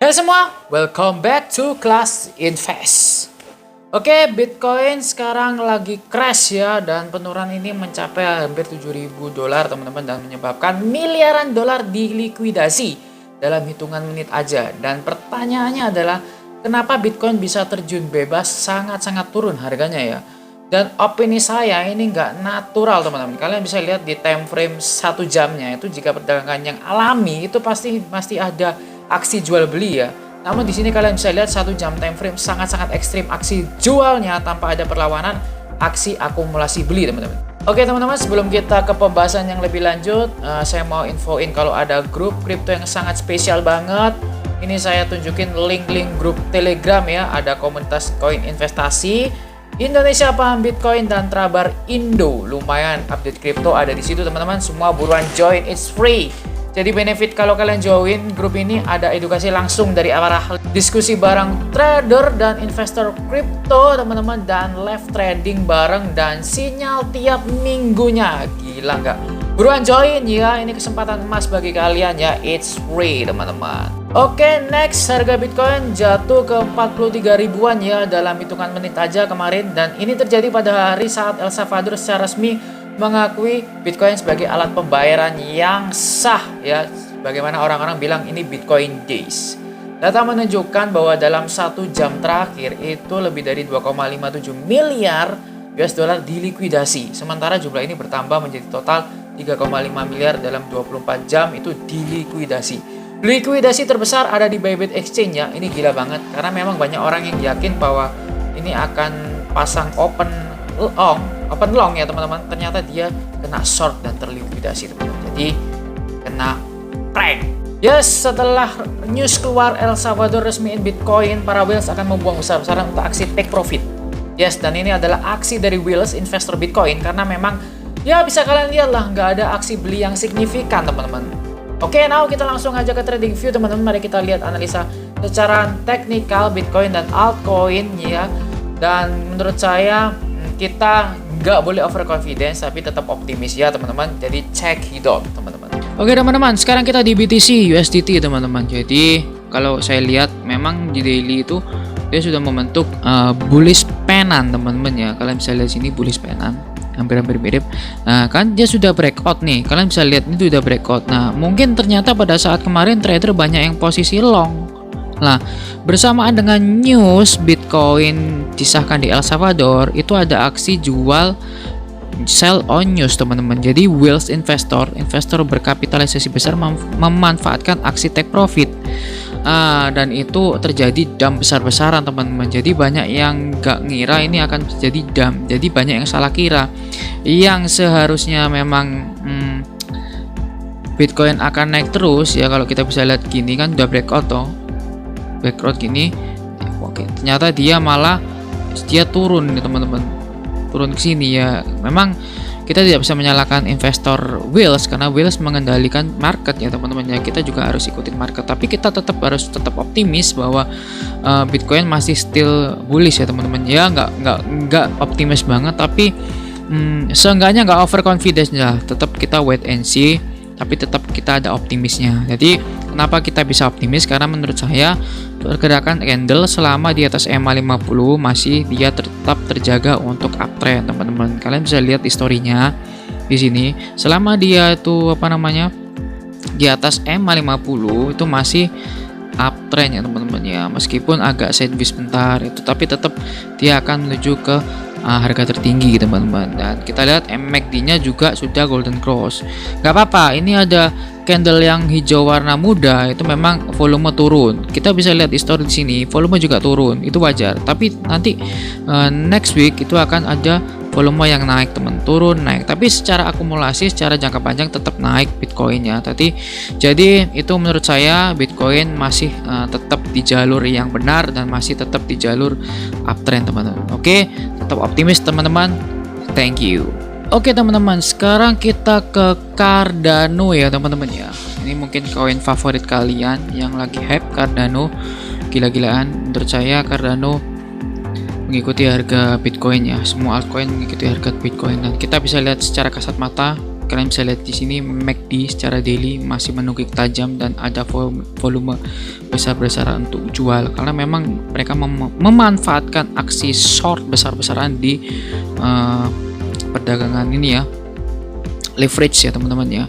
Halo semua, welcome back to Class Invest. Oke, Bitcoin sekarang lagi crash ya, dan penurunan ini mencapai hampir 7.000 dolar teman-teman, dan menyebabkan miliaran dolar dilikuidasi dalam hitungan menit aja. Dan pertanyaannya adalah, kenapa Bitcoin bisa terjun bebas, sangat-sangat turun harganya ya. Dan opini saya ini nggak natural teman-teman. Kalian bisa lihat di time frame 1 jamnya itu, jika perdagangan yang alami itu pasti ada aksi jual beli ya. Namun di sini kalian bisa lihat 1 jam time frame sangat-sangat ekstrim aksi jualnya tanpa ada perlawanan, aksi akumulasi beli teman-teman. Oke teman-teman, sebelum kita ke pembahasan yang lebih lanjut, saya mau infoin kalau ada grup kripto yang sangat spesial banget. Ini saya tunjukin link-link grup Telegram ya. Ada komunitas koin investasi, Indonesia Paham Bitcoin, dan Trabar Indo. Lumayan update kripto ada di situ teman-teman. Semua buruan join, it's free. Jadi benefit kalau kalian join grup ini, ada edukasi langsung dari arah diskusi bareng trader dan investor kripto teman-teman, dan live trading bareng dan sinyal tiap minggunya. Gila nggak? Buruan join ya, ini kesempatan emas bagi kalian ya, it's free teman-teman. Oke, next, harga Bitcoin jatuh ke 43 ribuan ya dalam hitungan menit aja kemarin, dan ini terjadi pada hari saat El Salvador secara resmi mengakui Bitcoin sebagai alat pembayaran yang sah ya. Bagaimana orang-orang bilang ini Bitcoin Days. Data menunjukkan bahwa dalam 1 jam terakhir itu lebih dari 2,57 miliar US dollar dilikuidasi. Sementara jumlah ini bertambah menjadi total 3,5 miliar dalam 24 jam itu dilikuidasi. Likuidasi terbesar ada di Bybit Exchange ya. Ini gila banget karena memang banyak orang yang yakin bahwa ini akan pasang open long ya teman-teman. Ternyata dia kena short dan terlikuidasi teman-teman. Jadi kena prank. Yes, setelah news keluar El Salvador resmiin Bitcoin, para whales akan membuang besar-besaran untuk aksi take profit. Yes, dan ini adalah aksi dari whales investor Bitcoin karena memang ya bisa kalian lihat lah, nggak ada aksi beli yang signifikan teman-teman. Oke, now kita langsung aja ke trading view teman-teman. Mari kita lihat analisa secara teknikal Bitcoin dan altcoin ya. Dan menurut saya kita nggak boleh overconfidence tapi tetap optimis ya teman-teman. Jadi check hidup teman-teman. Oke teman-teman, sekarang kita di BTC USDT teman-teman. Jadi kalau saya lihat memang di daily itu dia sudah membentuk bullish pennant teman-teman ya. Kalian bisa lihat sini bullish pennant, hampir-hampir mirip. Nah kan dia sudah breakout nih. Kalian bisa lihat ini sudah breakout. Nah mungkin ternyata pada saat kemarin trader banyak yang posisi long. Nah, bersamaan dengan news Bitcoin disahkan di El Salvador, itu ada aksi jual sell on news teman-teman. Jadi whales investor berkapitalisasi besar memanfaatkan aksi take profit. Dan itu terjadi dump besar-besaran teman-teman. Jadi banyak yang gak ngira ini akan terjadi dump. Jadi banyak yang salah kira. Yang seharusnya memang Bitcoin akan naik terus ya, kalau kita bisa lihat gini kan udah breakout toh. Background gini, oke, ternyata dia malah turun nih teman-teman, turun ke sini ya. Memang kita tidak bisa menyalahkan investor whales karena whales mengendalikan market ya teman-teman ya. Kita juga harus ikutin market, tapi kita harus tetap optimis bahwa Bitcoin masih still bullish ya teman-teman ya. Nggak optimis banget, tapi seenggaknya nggak overconfidence ya. Tetap kita wait and see, tapi tetap kita ada optimisnya. Jadi kenapa kita bisa optimis? Karena menurut saya pergerakan candle selama di atas EMA 50 masih dia tetap terjaga untuk uptrend teman-teman. Kalian bisa lihat historinya di sini. Selama dia itu di atas EMA 50 itu masih uptrend ya teman-teman ya. Meskipun agak sideways bentar itu, tapi tetap dia akan menuju ke harga tertinggi teman-teman. Dan kita lihat MACD-nya juga sudah golden cross. Gak apa-apa, ini ada candle yang hijau warna muda, itu memang volume turun. Kita bisa lihat histori di sini, volume juga turun, itu wajar. Tapi nanti next week itu akan ada volume yang naik turun naik. Tapi secara akumulasi, secara jangka panjang tetap naik Bitcoinnya. Jadi itu menurut saya Bitcoin masih tetap di jalur yang benar dan masih tetap di jalur uptrend teman-teman. Oke, tetap optimis teman-teman. Thank you. Oke teman-teman, sekarang kita ke Cardano ya teman-teman ya. Ini mungkin koin favorit kalian yang lagi hype, Cardano. Gila-gilaan menurut saya Cardano mengikuti harga Bitcoin ya. Semua altcoin mengikuti harga Bitcoin, dan kita bisa lihat secara kasat mata kalian bisa lihat di sini MACD secara daily masih menukik tajam dan ada volume besar-besaran untuk jual, karena memang mereka memanfaatkan aksi short besar-besaran di perdagangan ini ya, leverage ya teman-teman ya,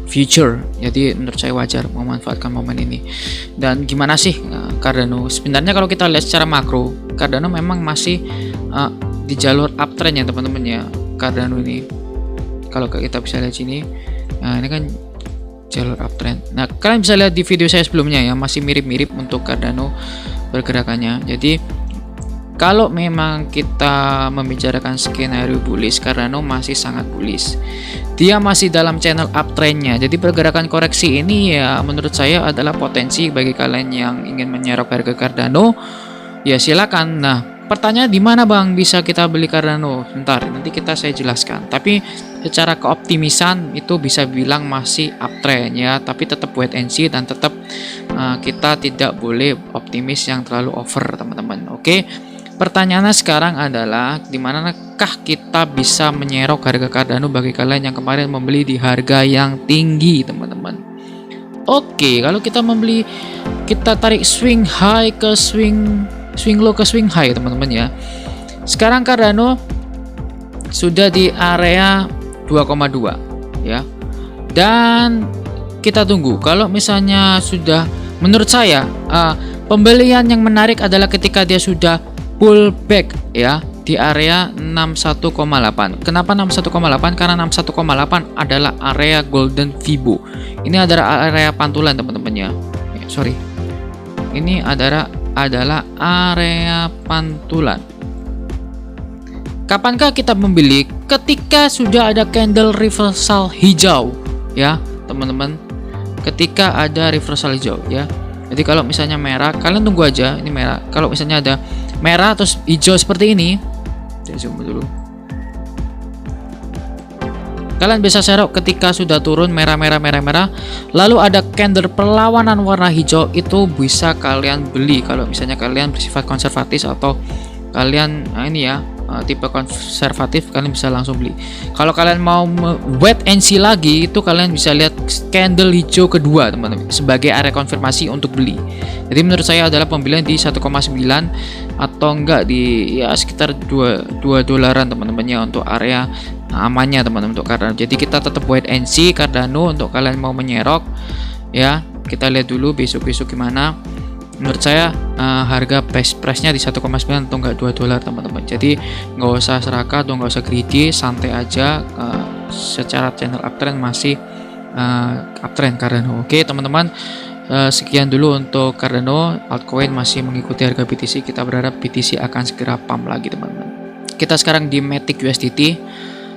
future. Jadi menurut saya wajar memanfaatkan momen ini. Dan gimana sih Cardano? Sebenarnya kalau kita lihat secara makro, Cardano memang masih di jalur uptrend ya teman-teman ya. Cardano ini kalau kita bisa lihat sini, nah ini kan jalur uptrend. Nah kalian bisa lihat di video saya sebelumnya ya, masih mirip-mirip untuk Cardano pergerakannya. Jadi kalau memang kita membicarakan skenario bullish, Cardano masih sangat bullish. Dia masih dalam channel uptrendnya. Jadi pergerakan koreksi ini ya menurut saya adalah potensi bagi kalian yang ingin menyerap harga Cardano. Ya silakan. Nah pertanyaan di mana bang bisa kita beli Cardano? Bentar, nanti saya jelaskan. Tapi secara keoptimisan itu bisa bilang masih uptrend ya, tapi tetap wait and see dan tetap kita tidak boleh optimis yang terlalu over teman-teman. Oke. Pertanyaannya sekarang adalah di manakah kita bisa menyerok harga Cardano bagi kalian yang kemarin membeli di harga yang tinggi teman-teman. Oke, kalau kita membeli, kita tarik swing high ke swing low ke swing high teman-teman ya. Sekarang Cardano sudah di area 2,2 ya. Dan kita tunggu kalau misalnya sudah, menurut saya pembelian yang menarik adalah ketika dia sudah pullback ya di area 61,8. Kenapa 61,8? Karena 61,8 adalah area golden Fibo. Ini adalah area pantulan teman-teman ya. Sorry. Ini adalah area pantulan. Kapankah kita membeli? Ketika sudah ada candle reversal hijau ya teman-teman. Ketika ada reversal hijau ya. Jadi kalau misalnya merah, kalian tunggu aja ini merah. Kalau misalnya ada merah terus hijau seperti ini, saya zoom dulu. Kalian bisa serok ketika sudah turun merah, lalu ada candle perlawanan warna hijau, itu bisa kalian beli. Kalau misalnya kalian bersifat konservatif atau kalian ini ya tipe konservatif, kalian bisa langsung beli. Kalau kalian mau wait and see lagi, itu kalian bisa lihat candle hijau kedua teman-teman sebagai area konfirmasi untuk beli. Jadi menurut saya adalah pembelian di 1,9 atau enggak di ya sekitar 2 dolaran teman-teman ya, untuk area amannya teman-teman untuk Cardano. Jadi kita tetap wait and see Cardano. Untuk kalian mau menyerok ya, kita lihat dulu besok-besok gimana. Menurut saya harga best price-nya di 1,9 atau enggak 2 dolar teman-teman. Jadi nggak usah serakah atau nggak usah greedy, santai aja. Secara channel uptrend masih uptrend Cardano. Oke teman-teman, sekian dulu untuk Cardano. Altcoin masih mengikuti harga BTC. Kita berharap BTC akan segera pump lagi teman-teman. Kita sekarang di Matic USDT.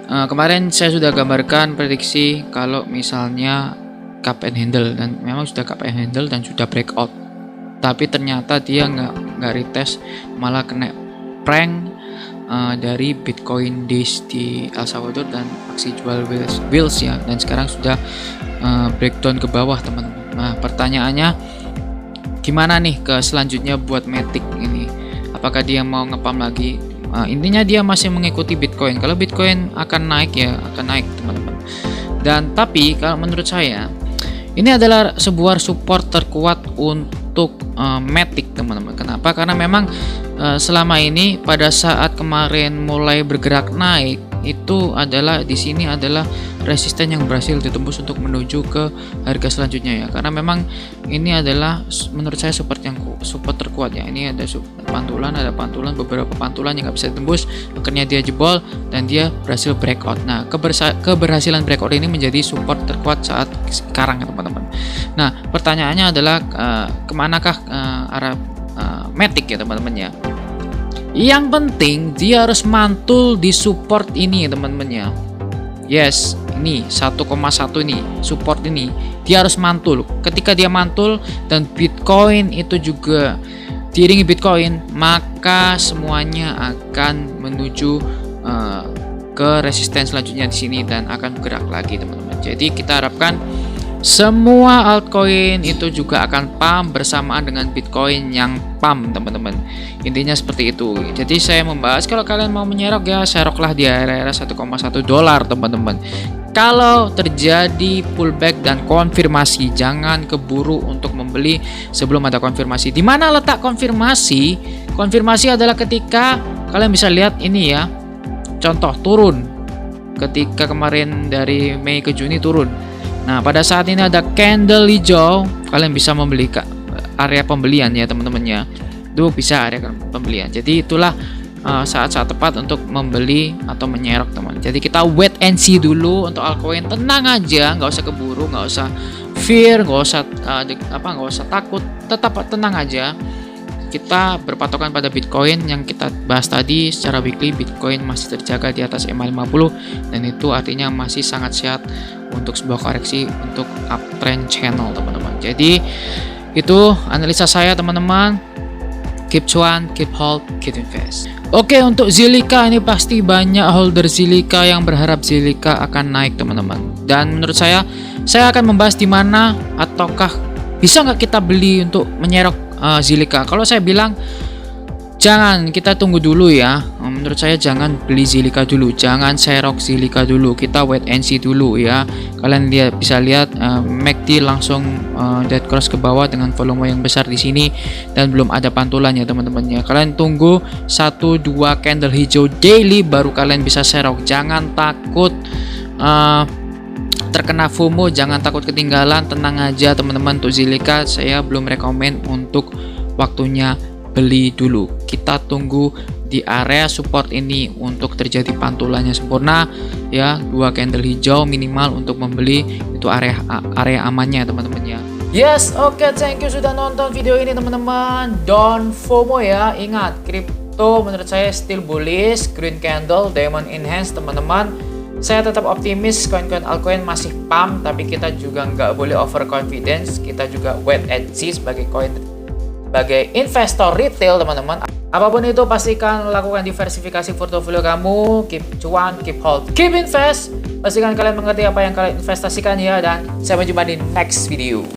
Kemarin saya sudah gambarkan prediksi kalau misalnya cup and handle, dan memang sudah cup and handle dan sudah breakout. Tapi ternyata dia nggak retest, malah kena prank dari Bitcoin Days di El Salvador dan aksi jual wheels ya, dan sekarang sudah breakdown ke bawah teman-teman. Nah pertanyaannya gimana nih ke selanjutnya buat Matic ini, apakah dia mau ngepam lagi? Intinya dia masih mengikuti Bitcoin. Kalau Bitcoin akan naik ya akan naik teman-teman. Dan tapi kalau menurut saya ini adalah sebuah support terkuat untuk Matic teman-teman. Kenapa? Karena memang selama ini pada saat kemarin mulai bergerak naik, itu adalah di sini adalah resisten yang berhasil ditembus untuk menuju ke harga selanjutnya ya. Karena memang ini adalah menurut saya support terkuat ya. Ini ada pantulan, beberapa pantulan yang nggak bisa ditembus, akhirnya dia jebol dan dia berhasil breakout. Nah keberhasilan breakout ini menjadi support terkuat saat sekarang ya teman-teman. Nah pertanyaannya adalah kemanakah arah Matic ya teman-teman ya. Yang penting dia harus mantul di support ini ya teman-teman ya. Yes, ini 1,1 ini support ini dia harus mantul. Ketika dia mantul dan Bitcoin itu juga diiringi Bitcoin, maka semuanya akan menuju ke resisten selanjutnya di sini dan akan bergerak lagi teman-teman. Jadi kita harapkan semua altcoin itu juga akan pump bersamaan dengan Bitcoin yang pump teman-teman. Intinya seperti itu. Jadi saya membahas kalau kalian mau menyerok ya seroklah di area 1,1 dolar teman-teman. Kalau terjadi pullback dan konfirmasi, jangan keburu untuk membeli sebelum ada konfirmasi. Di mana letak konfirmasi? Konfirmasi adalah ketika kalian bisa lihat ini ya. Contoh turun. Ketika kemarin dari Mei ke Juni turun. Nah, pada saat ini ada candle hijau, kalian bisa membeli ke area pembelian ya, teman-teman ya. Itu bisa area pembelian. Jadi itulah saat-saat tepat untuk membeli atau menyerok, teman. Jadi kita wait and see dulu untuk altcoin. Tenang aja, nggak usah keburu, nggak usah fear, nggak usah takut, tetap tenang aja. Kita berpatokan pada Bitcoin yang kita bahas tadi. Secara weekly Bitcoin masih terjaga di atas EMA 50 dan itu artinya masih sangat sehat untuk sebuah koreksi untuk uptrend channel, teman-teman. Jadi itu analisa saya, teman-teman. Keep cuan, keep hold, keep invest. Oke, untuk Zilliqa ini pasti banyak holder Zilliqa yang berharap Zilliqa akan naik, teman-teman. Dan menurut saya akan membahas di mana ataukah bisa nggak kita beli untuk menyerok Zilliqa. Kalau saya bilang jangan, kita tunggu dulu ya. Menurut saya jangan beli Zilliqa dulu, jangan serok Zilliqa dulu. Kita wait and see dulu ya. Kalian bisa lihat MACD langsung dead cross ke bawah dengan volume yang besar di sini dan belum ada pantulan ya, teman-teman ya. Kalian tunggu 1-2 candle hijau daily baru kalian bisa serok. Jangan takut terkena FOMO, jangan takut ketinggalan. Tenang aja, teman-teman. Untuk Zilliqa saya belum rekomen untuk waktunya beli dulu. Kita tunggu di area support ini untuk terjadi pantulannya sempurna ya. 2 candle hijau minimal untuk membeli, itu area amannya, teman-teman ya. Yes, oke, thank you sudah nonton video ini, teman-teman. Don't FOMO ya. Ingat, crypto menurut saya still bullish, green candle, diamond enhance, teman-teman. Saya tetap optimis koin-koin altcoin masih pump, tapi kita juga nggak boleh overconfidence. Kita juga wait and see sebagai investor retail, teman-teman. Apapun itu pastikan lakukan diversifikasi portofolio kamu. Keep cuan, keep hold, keep invest. Pastikan kalian mengerti apa yang kalian investasikan ya. Dan sampai jumpa di next video.